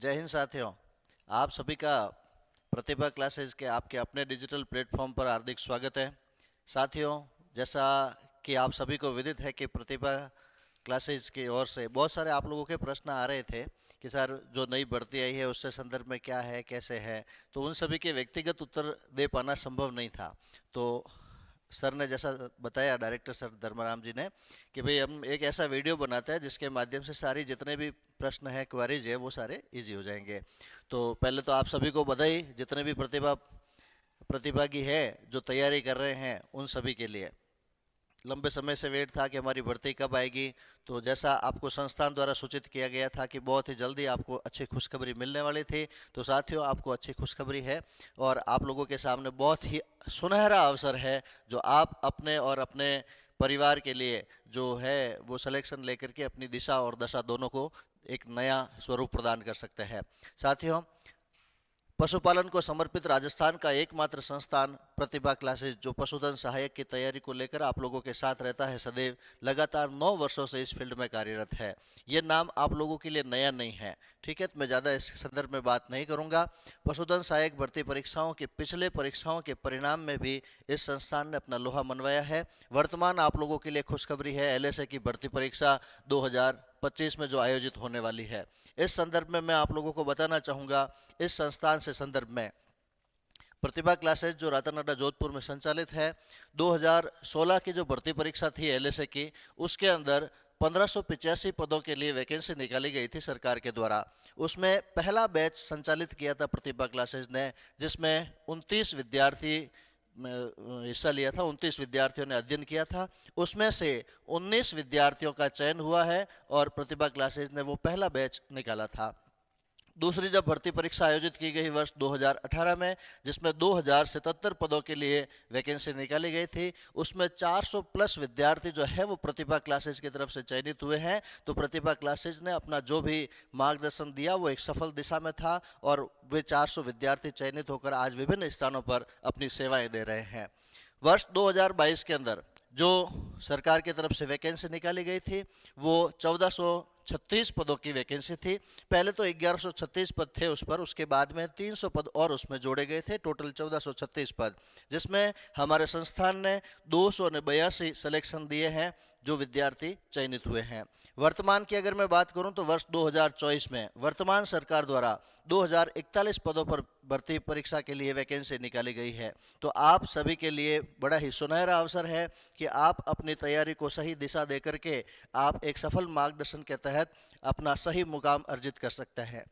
जय हिंद साथियों। आप सभी का प्रतिभा क्लासेस के आपके अपने डिजिटल प्लेटफॉर्म पर हार्दिक स्वागत है। साथियों, जैसा कि आप सभी को विदित है कि प्रतिभा क्लासेस की ओर से बहुत सारे आप लोगों के प्रश्न आ रहे थे कि सर जो नई भर्ती आई है उससे संदर्भ में क्या है, कैसे है, तो उन सभी के व्यक्तिगत उत्तर दे पाना संभव नहीं था। तो सर ने जैसा बताया, डायरेक्टर सर धर्मराम जी ने, कि भाई हम एक ऐसा वीडियो बनाते हैं जिसके माध्यम से सारी जितने भी प्रश्न हैं, क्वेरीज है, वो सारे इजी हो जाएंगे। तो पहले तो आप सभी को बधाई, जितने भी प्रतिभागी है जो तैयारी कर रहे हैं उन सभी के लिए। लंबे समय से वेट था कि हमारी भर्ती कब आएगी। तो जैसा आपको संस्थान द्वारा सूचित किया गया था कि बहुत ही जल्दी आपको अच्छी खुशखबरी मिलने वाली थी, तो साथियों आपको अच्छी खुशखबरी है और आप लोगों के सामने बहुत ही सुनहरा अवसर है जो आप अपने और अपने परिवार के लिए जो है वो सिलेक्शन लेकर के अपनी दिशा और दशा दोनों को एक नया स्वरूप प्रदान कर सकते हैं। साथियों, पशुपालन को समर्पित राजस्थान का एकमात्र संस्थान प्रतिभा क्लासेस, जो पशुधन सहायक की तैयारी को लेकर आप लोगों के साथ रहता है सदैव, लगातार 9 वर्षों से इस फील्ड में कार्यरत है। ये नाम आप लोगों के लिए नया नहीं है, ठीक है। तो मैं ज़्यादा इस संदर्भ में बात नहीं करूंगा। पशुधन सहायक भर्ती परीक्षाओं के पिछले परीक्षाओं के परिणाम में भी इस संस्थान ने अपना लोहा मनवाया है। वर्तमान आप लोगों के लिए खुशखबरी है, एलएसए की भर्ती परीक्षा 2025 में जो आयोजित होने वाली है। इस संदर्भ में मैं आप लोगों को बताना चाहूँगा, इस संस्थान से संदर्भ में प्रतिभा क्लासेस जो रातानाडा जोधपुर में संचालित है, 2016 की जो भर्ती परीक्षा थी एलएसए की, उसके अंदर 1585 पदों के लिए वैकेंसी निकाली गई थी सरकार के द्वारा। उसमें पहला बैच संचालित किया था प्रतिभा क्लासेस ने, जिसमें 29 विद्यार्थी हिस्सा लिया था, 29 विद्यार्थियों ने अध्ययन किया था। उसमें से 19 विद्यार्थियों का चयन हुआ है और प्रतिभा क्लासेस ने वो पहला बैच निकाला था। दूसरी जब भर्ती परीक्षा आयोजित की गई वर्ष 2018 में, जिसमें 2077 पदों के लिए वैकेंसी निकाली गई थी, उसमें 400 प्लस विद्यार्थी जो है वो प्रतिभा क्लासेस की तरफ से चयनित हुए हैं। तो प्रतिभा क्लासेस ने अपना जो भी मार्गदर्शन दिया वो एक सफल दिशा में था और वे 400 विद्यार्थी चयनित होकर आज विभिन्न स्थानों पर अपनी सेवाएं दे रहे हैं। वर्ष 2022 के अंदर जो सरकार की तरफ से वैकेंसी निकाली गई थी वो 1436 पदों की वैकेंसी थी। पहले तो 1136 पद थे उस पर, उसके बाद में 300 पद और उसमें जोड़े गए थे, टोटल 1436 पद, जिसमें हमारे संस्थान ने 282 सिलेक्शन दिए हैं जो विद्यार्थी चयनित हुए हैं। वर्तमान की अगर मैं बात करूं तो वर्ष 2024 में वर्तमान सरकार द्वारा 2041 पदों पर भर्ती परीक्षा के लिए वैकेंसी निकाली गई है। तो आप सभी के लिए बड़ा ही सुनहरा अवसर है कि आप अपनी तैयारी को सही दिशा दे करके आप एक सफल मार्गदर्शन के तहत अपना सही मुकाम अर्जित कर सकते हैं।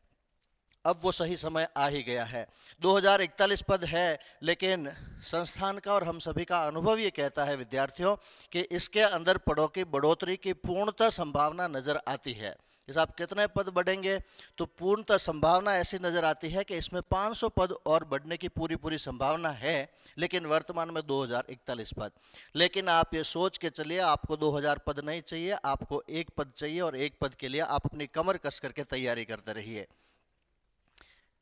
अब वो सही समय आ ही गया है। 2041 पद है, लेकिन संस्थान का और हम सभी का अनुभव ये कहता है विद्यार्थियों कि इसके अंदर पदों की बढ़ोतरी की पूर्णतः संभावना नजर आती है। इस आप कितने पद बढ़ेंगे, तो पूर्णतः संभावना ऐसी नजर आती है कि इसमें 500 पद और बढ़ने की पूरी संभावना है, लेकिन वर्तमान में 2041 पद। लेकिन आप ये सोच के चलिए, आपको 2000 पद नहीं चाहिए, आपको एक पद चाहिए और एक पद के लिए आप अपनी कमर कस करके तैयारी करते रहिए।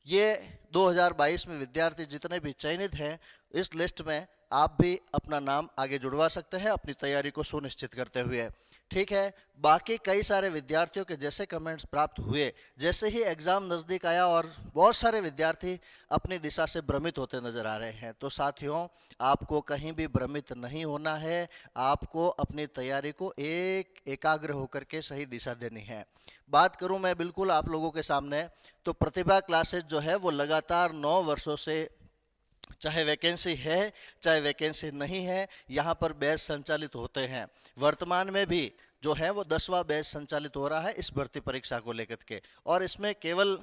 ये 2022 में विद्यार्थी जितने भी चयनित हैं, इस लिस्ट में आप भी अपना नाम आगे जुड़वा सकते हैं अपनी तैयारी को सुनिश्चित करते हुए, ठीक है। बाकी कई सारे विद्यार्थियों के जैसे कमेंट्स प्राप्त हुए, जैसे ही एग्ज़ाम नज़दीक आया और बहुत सारे विद्यार्थी अपनी दिशा से भ्रमित होते नज़र आ रहे हैं, तो साथियों आपको कहीं भी भ्रमित नहीं होना है। आपको अपनी तैयारी को एकाग्र होकर के सही दिशा देनी है। बात करूं मैं बिल्कुल आप लोगों के सामने, तो प्रतिभा क्लासेस जो है वो लगातार 9 वर्षों से, चाहे वैकेंसी है चाहे वैकेंसी नहीं है, यहाँ पर बैच संचालित होते हैं। वर्तमान में भी जो है वो 10वां बैच संचालित हो रहा है इस भर्ती परीक्षा को लेकर के, और इसमें केवल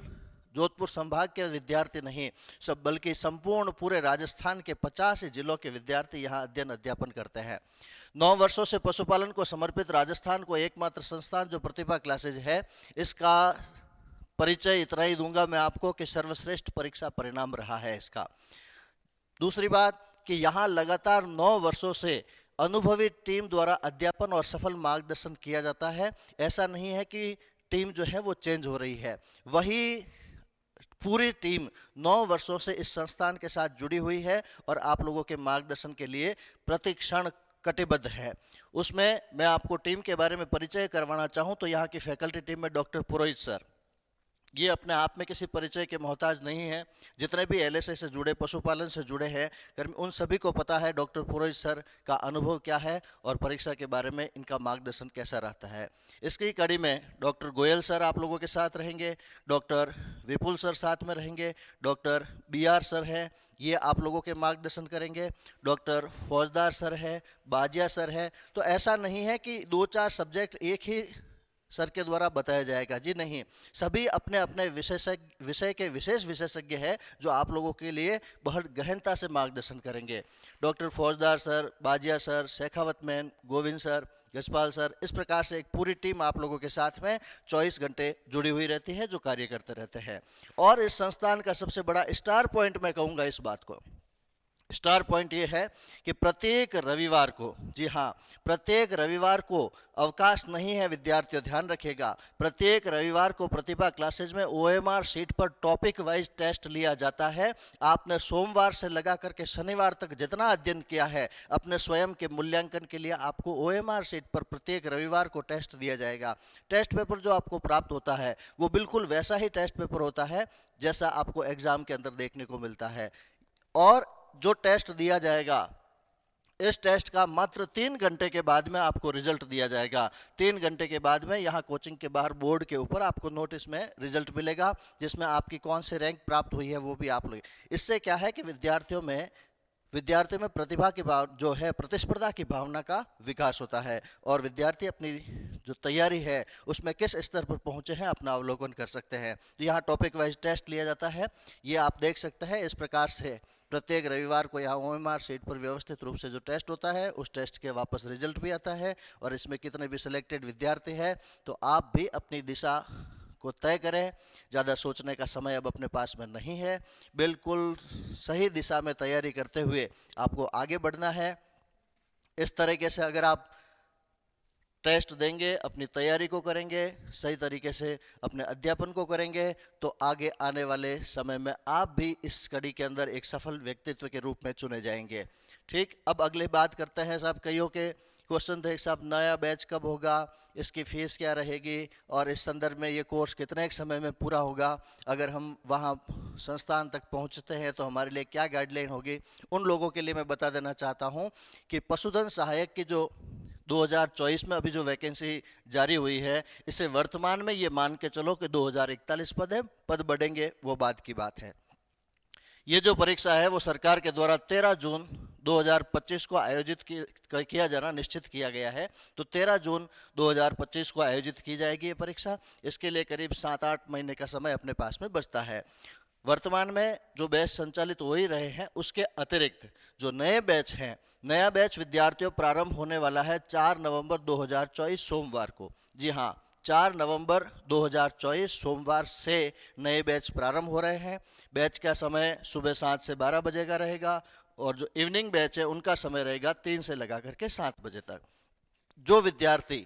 जोधपुर संभाग के विद्यार्थी नहीं सब, बल्कि संपूर्ण पूरे राजस्थान के 50 जिलों के विद्यार्थी यहाँ अध्ययन अध्यापन करते हैं। 9 वर्षों से पशुपालन को समर्पित राजस्थान को एकमात्र संस्थान जो प्रतिभा क्लासेज है, इसका परिचय इतना ही दूंगा मैं आपको कि सर्वश्रेष्ठ परीक्षा परिणाम रहा है इसका। दूसरी बात कि यहाँ लगातार 9 वर्षों से अनुभवी टीम द्वारा अध्यापन और सफल मार्गदर्शन किया जाता है। ऐसा नहीं है कि टीम जो है वो चेंज हो रही है, वही पूरी टीम 9 वर्षों से इस संस्थान के साथ जुड़ी हुई है और आप लोगों के मार्गदर्शन के लिए प्रतिक्षण कटिबद्ध है। उसमें मैं आपको टीम के बारे में परिचय करवाना चाहूँ तो यहाँ की फैकल्टी टीम में डॉक्टर पुरोहित सर, ये अपने आप में किसी परिचय के मोहताज नहीं है। जितने भी एलएसए से जुड़े, पशुपालन से जुड़े हैं कर्मी, उन सभी को पता है डॉक्टर पुरोहित सर का अनुभव क्या है और परीक्षा के बारे में इनका मार्गदर्शन कैसा रहता है। इसकी कड़ी में डॉक्टर गोयल सर आप लोगों के साथ रहेंगे, डॉक्टर विपुल सर साथ में रहेंगे, डॉक्टर BR सर हैं, ये आप लोगों के मार्गदर्शन करेंगे, डॉक्टर फौजदार सर है, बाजिया सर है। तो ऐसा नहीं है कि 2-4 सब्जेक्ट एक ही सर के द्वारा बताया जाएगा, जी नहीं, सभी अपने अपने विषय के विशेष विशेषज्ञ हैं जो आप लोगों के लिए बहुत गहनता से मार्गदर्शन करेंगे। Doctor Faujdar sir, Bajiya sir, Shekhawat ma'am, Govind sir, Yashpal sir, इस प्रकार से एक पूरी टीम आप लोगों के साथ में 24 घंटे जुड़ी हुई रहती है, जो कार्य करते रहते हैं। और इस संस्थान का सबसे बड़ा स्टार पॉइंट मैं कहूँगा इस बात को, स्टार पॉइंट ये है कि प्रत्येक रविवार को, जी हाँ, प्रत्येक रविवार को अवकाश नहीं है विद्यार्थियों, ध्यान रखिएगा। प्रत्येक रविवार को प्रतिभा क्लासेज में OMR शीट पर टॉपिक वाइज टेस्ट लिया जाता है। आपने सोमवार से लगा करके शनिवार तक जितना अध्ययन किया है, अपने स्वयं के मूल्यांकन के लिए आपको OMR शीट पर प्रत्येक रविवार को टेस्ट दिया जाएगा। टेस्ट पेपर जो आपको प्राप्त होता है वो बिल्कुल वैसा ही टेस्ट पेपर होता है जैसा आपको एग्जाम के अंदर देखने को मिलता है। और जो टेस्ट दिया जाएगा, इस टेस्ट का मात्र 3 घंटे के बाद में आपको रिजल्ट दिया जाएगा। 3 घंटे के बाद में यहाँ कोचिंग के बाहर बोर्ड के ऊपर आपको नोटिस में रिजल्ट मिलेगा, जिसमें आपकी कौन से रैंक प्राप्त हुई है वो भी आप लोग। इससे क्या है कि विद्यार्थियों में प्रतिभा की भाव जो है, प्रतिस्पर्धा की भावना का विकास होता है और विद्यार्थी अपनी जो तैयारी है उसमें किस स्तर पर पहुंचे हैं अपना अवलोकन कर सकते हैं। तो यहाँ टॉपिक वाइज टेस्ट लिया जाता है, ये आप देख सकते हैं। इस प्रकार से प्रत्येक रविवार को यहाँ OMR शीट पर व्यवस्थित रूप से जो टेस्ट होता है, उस टेस्ट के वापस रिजल्ट भी आता है और इसमें कितने भी सिलेक्टेड विद्यार्थी हैं, तो आप भी अपनी दिशा को तय करें। ज़्यादा सोचने का समय अब अपने पास में नहीं है, बिल्कुल सही दिशा में तैयारी करते हुए आपको आगे बढ़ना है। इस तरीके से अगर आप टेस्ट देंगे, अपनी तैयारी को करेंगे, सही तरीके से अपने अध्यापन को करेंगे, तो आगे आने वाले समय में आप भी इस कड़ी के अंदर एक सफल व्यक्तित्व के रूप में चुने जाएंगे। ठीक, अब अगली बात करते हैं साहब। कईयों के क्वेश्चन थे साहब, नया बैच कब होगा, इसकी फीस क्या रहेगी और इस संदर्भ में ये कोर्स कितने एक समय में पूरा होगा, अगर हम वहाँ संस्थान तक पहुँचते हैं तो हमारे लिए क्या गाइडलाइन होगी। उन लोगों के लिए मैं बता देना चाहता हूँ कि पशुधन सहायक की जो 2024 में अभी जो वैकेंसी जारी हुई है, इसे वर्तमान में ये मान के चलो कि 2041 पद है, पद बढ़ेंगे वो बात की बात है। ये जो परीक्षा है वो सरकार के द्वारा 13 जून 2025 को आयोजित किया जाना निश्चित किया गया है। तो 13 जून 2025 को आयोजित की जाएगी ये परीक्षा। इसके लिए करीब 7-8 महीने का समय अपने पास में बचता है। वर्तमान में जो बैच संचालित हो ही रहे हैं, उसके अतिरिक्त जो नए बैच हैं, नया बैच विद्यार्थियों प्रारंभ होने वाला है 4 नवंबर 2024 सोमवार को। जी हाँ, 4 नवंबर 2024 सोमवार से नए बैच प्रारंभ हो रहे हैं। बैच का समय सुबह 7 से 12 बजे का रहेगा और जो इवनिंग बैच है उनका समय रहेगा 3 से लगा करके 7 बजे तक। जो विद्यार्थी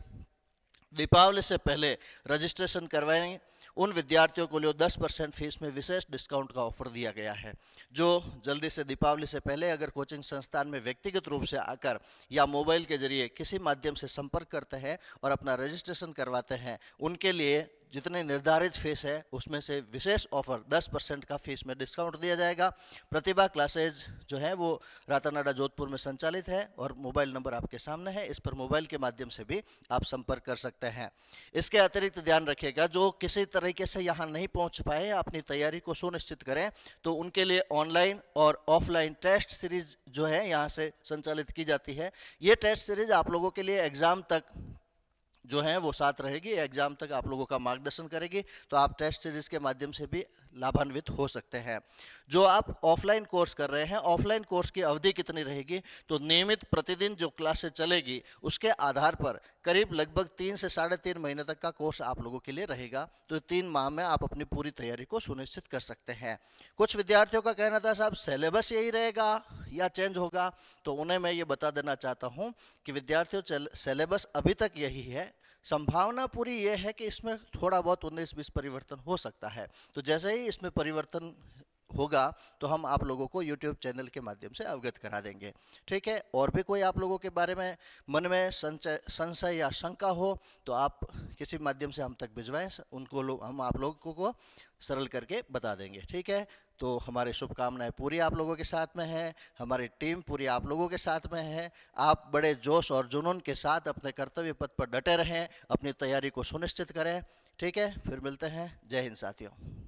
दीपावली से पहले रजिस्ट्रेशन करवाएंगे उन विद्यार्थियों को लिए 10% फीस में विशेष डिस्काउंट का ऑफर दिया गया है। जो जल्दी से दीपावली से पहले अगर कोचिंग संस्थान में व्यक्तिगत रूप से आकर या मोबाइल के जरिए किसी माध्यम से संपर्क करते हैं और अपना रजिस्ट्रेशन करवाते हैं, उनके लिए जितने निर्धारित फीस है उसमें से विशेष ऑफर 10% का फीस में डिस्काउंट दिया जाएगा। प्रतिभा क्लासेज जो है वो रातानाडा जोधपुर में संचालित है और मोबाइल नंबर आपके सामने है, इस पर मोबाइल के माध्यम से भी आप संपर्क कर सकते हैं। इसके अतिरिक्त ध्यान रखिएगा, जो किसी तरीके से यहाँ नहीं पहुँच पाए, अपनी तैयारी को सुनिश्चित करें, तो उनके लिए ऑनलाइन और ऑफलाइन टेस्ट सीरीज जो है यहाँ से संचालित की जाती है। ये टेस्ट सीरीज आप लोगों के लिए एग्जाम तक जो है वो साथ रहेगी, एग्जाम तक आप लोगों का मार्गदर्शन करेगी, तो आप टेस्ट सीरीज के माध्यम से भी लाभान्वित हो सकते हैं। जो आप ऑफलाइन कोर्स कर रहे हैं, ऑफलाइन कोर्स की अवधि कितनी रहेगी, तो नियमित प्रतिदिन जो क्लासेस चलेगी उसके आधार पर करीब लगभग 3 से 3.5 महीने तक का कोर्स आप लोगों के लिए रहेगा। तो 3 माह में आप अपनी पूरी तैयारी को सुनिश्चित कर सकते हैं। कुछ विद्यार्थियों का कहना था साहब सिलेबस यही रहेगा या चेंज होगा, तो उन्हें मैं ये बता देना चाहता हूँ कि विद्यार्थियों सिलेबस अभी तक यही है। संभावना पूरी ये है कि इसमें थोड़ा बहुत 19-20 परिवर्तन हो सकता है। तो जैसे ही इसमें परिवर्तन होगा तो हम आप लोगों को यूट्यूब चैनल के माध्यम से अवगत करा देंगे। ठीक है, और भी कोई आप लोगों के बारे में मन में संशय या शंका हो तो आप किसी माध्यम से हम तक भिजवाएं, उनको हम आप लोगों को सरल करके बता देंगे। ठीक है, तो हमारी शुभकामनाएं पूरी आप लोगों के साथ में है, हमारी टीम पूरी आप लोगों के साथ में है। आप बड़े जोश और जुनून के साथ अपने कर्तव्य पथ पर डटे रहें, अपनी तैयारी को सुनिश्चित करें। ठीक है, फिर मिलते हैं। जय हिंद साथियों।